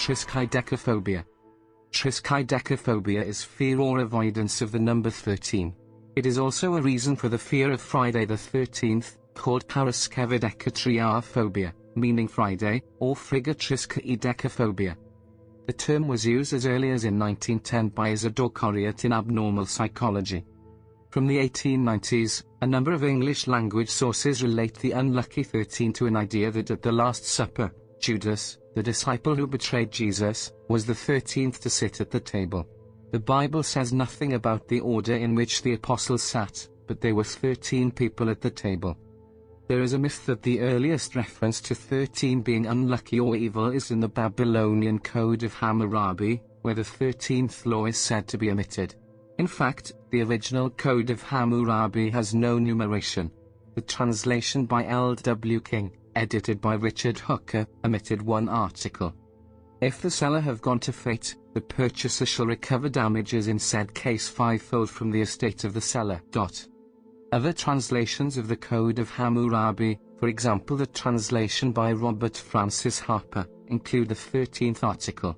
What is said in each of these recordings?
Triskaidekaphobia. Triskaidekaphobia is fear or avoidance of the number 13. It is also a reason for the fear of Friday the 13th, called paraskevidekatriaphobia, meaning Friday, or friggatriskaidekaphobia. The term was used as early as in 1910 by Isidore Corriat in Abnormal Psychology. From the 1890s, a number of English-language sources relate the unlucky 13 to an idea that at the Last Supper, Judas, the disciple who betrayed Jesus, was the 13th to sit at the table. The Bible says nothing about the order in which the apostles sat, but there were 13 people at the table. There is a myth that the earliest reference to 13 being unlucky or evil is in the Babylonian Code of Hammurabi, where the 13th law is said to be omitted. In fact, the original Code of Hammurabi has no numeration. The translation by L.W. King, edited by Richard Hooker, omitted one article. If the seller have gone to fate, the purchaser shall recover damages in said case fivefold from the estate of the seller. Other translations of the Code of Hammurabi, for example the translation by Robert Francis Harper, include the 13th article.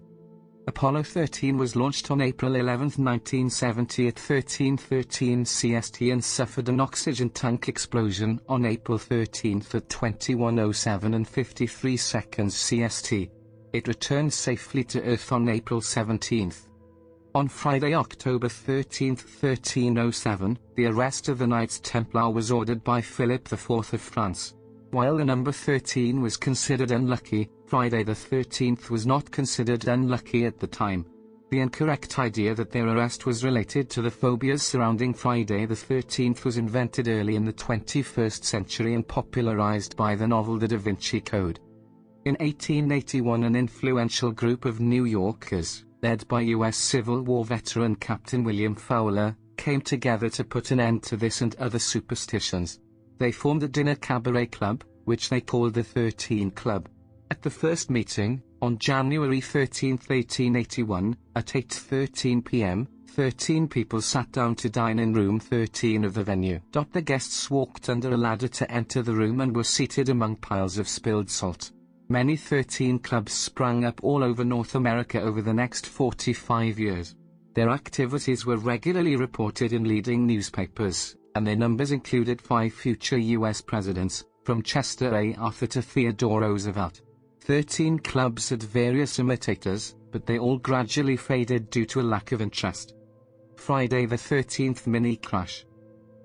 Apollo 13 was launched on April 11, 1970 at 13:13 CST and suffered an oxygen tank explosion on April 13 at 21:07 and 53 seconds CST. It returned safely to Earth on April 17. On Friday, October 13, 1307, the arrest of the Knights Templar was ordered by Philip IV of France. While the number 13 was considered unlucky, Friday the 13th was not considered unlucky at the time. The incorrect idea that their arrest was related to the phobias surrounding Friday the 13th was invented early in the 21st century and popularized by the novel The Da Vinci Code. In 1881, an influential group of New Yorkers, led by U.S. Civil War veteran Captain William Fowler, came together to put an end to this and other superstitions. They formed a dinner cabaret club, which they called the 13 Club. At the first meeting, on January 13, 1881, at 8:13 p.m., 13 people sat down to dine in room 13 of the venue. The guests walked under a ladder to enter the room and were seated among piles of spilled salt. Many 13 clubs sprang up all over North America over the next 45 years. Their activities were regularly reported in leading newspapers, and their numbers included 5 future U.S. presidents, from Chester A. Arthur to Theodore Roosevelt. 13 clubs had various imitators, but they all gradually faded due to a lack of interest. Friday the 13th mini crash.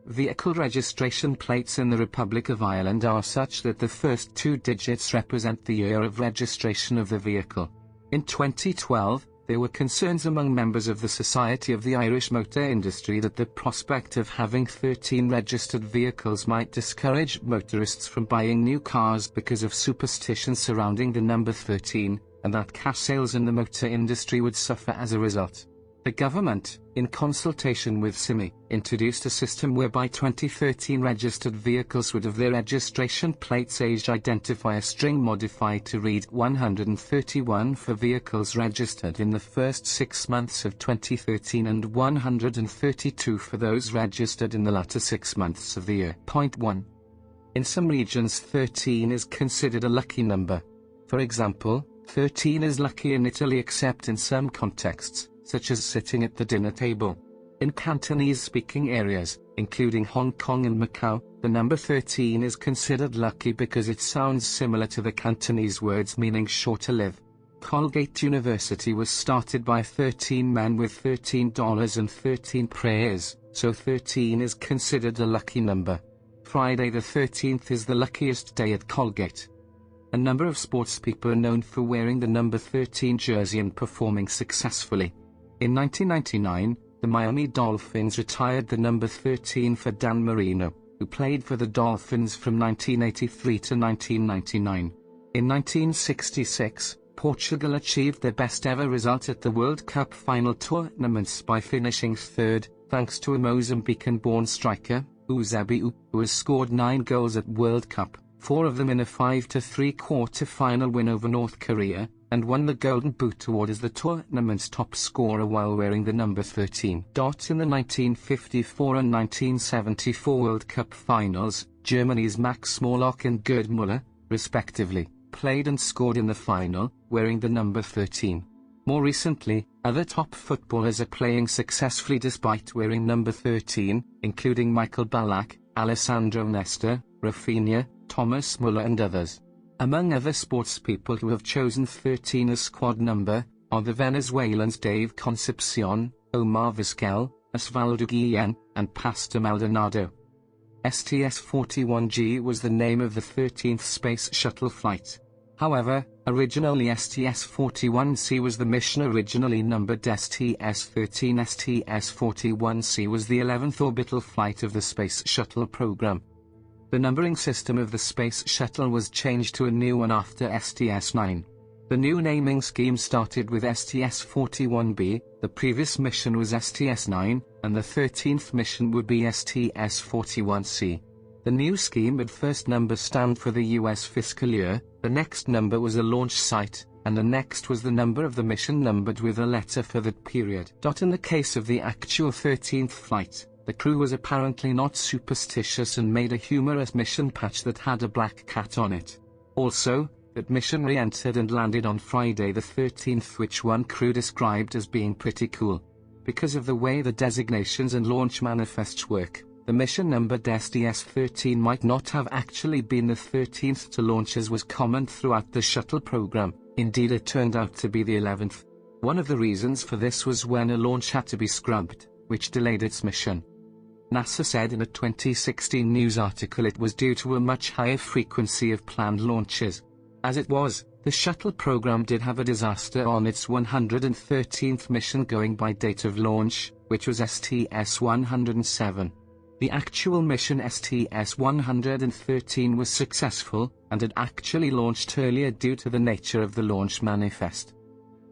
Vehicle registration plates in the Republic of Ireland are such that the first 2 digits represent the year of registration of the vehicle. In 2012, there were concerns among members of the Society of the Irish Motor Industry that the prospect of having 13 registered vehicles might discourage motorists from buying new cars because of superstition surrounding the number 13, and that cash sales in the motor industry would suffer as a result. The government, in consultation with SIMI, introduced a system whereby 2013 registered vehicles would have their registration plates age identifier string modified to read 131 for vehicles registered in the first 6 months of 2013 and 132 for those registered in the latter 6 months of the year. Point 1. In some regions 13 is considered a lucky number. For example, 13 is lucky in Italy except in some contexts, such as sitting at the dinner table. In Cantonese-speaking areas, including Hong Kong and Macau, the number 13 is considered lucky because it sounds similar to the Cantonese words meaning sure to live. Colgate University was started by 13 men with $13 and 13 prayers, so 13 is considered a lucky number. Friday the 13th is the luckiest day at Colgate. A number of sportspeople are known for wearing the number 13 jersey and performing successfully. In 1999, the Miami Dolphins retired the number 13 for Dan Marino, who played for the Dolphins from 1983 to 1999. In 1966, Portugal achieved their best ever result at the World Cup final tournaments by finishing third, thanks to a Mozambican-born striker, Eusebio, who has scored 9 goals at World Cup, 4 of them in a 5-3 quarter-final win over North Korea, and won the Golden Boot Award as the tournament's top scorer while wearing the number 13. In the 1954 and 1974 World Cup finals, Germany's Max Morlock and Gerd Müller, respectively, played and scored in the final, wearing the number 13. More recently, other top footballers are playing successfully despite wearing number 13, including Michael Ballack, Alessandro Nesta, Rafinha, Thomas Muller and others. Among other sportspeople who have chosen 13 as squad number, are the Venezuelans Dave Concepcion, Omar Vizquel, Osvaldo Guillen, and Pastor Maldonado. STS-41G was the name of the 13th Space Shuttle flight. However, originally STS-41C was the mission originally numbered STS-13. STS-41C was the 11th orbital flight of the Space Shuttle program. The numbering system of the Space Shuttle was changed to a new one after STS-9. The new naming scheme started with STS-41B, the previous mission was STS-9, and the 13th mission would be STS-41C. The new scheme would first number stand for the US fiscal year, the next number was a launch site, and the next was the number of the mission numbered with a letter for that period. In the case of the actual 13th flight, the crew was apparently not superstitious and made a humorous mission patch that had a black cat on it. Also, that mission re-entered and landed on Friday the 13th, which one crew described as being pretty cool. Because of the way the designations and launch manifests work, the mission numbered STS-13 might not have actually been the 13th to launch as was common throughout the shuttle program. Indeed, it turned out to be the 11th. One of the reasons for this was when a launch had to be scrubbed, which delayed its mission. NASA said in a 2016 news article it was due to a much higher frequency of planned launches. As it was, the shuttle program did have a disaster on its 113th mission going by date of launch, which was STS-107. The actual mission STS-113 was successful, and had actually launched earlier due to the nature of the launch manifest.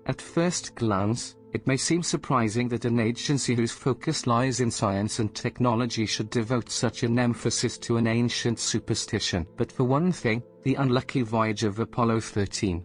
At first glance, it may seem surprising that an agency whose focus lies in science and technology should devote such an emphasis to an ancient superstition. But for one thing, the unlucky voyage of Apollo 13.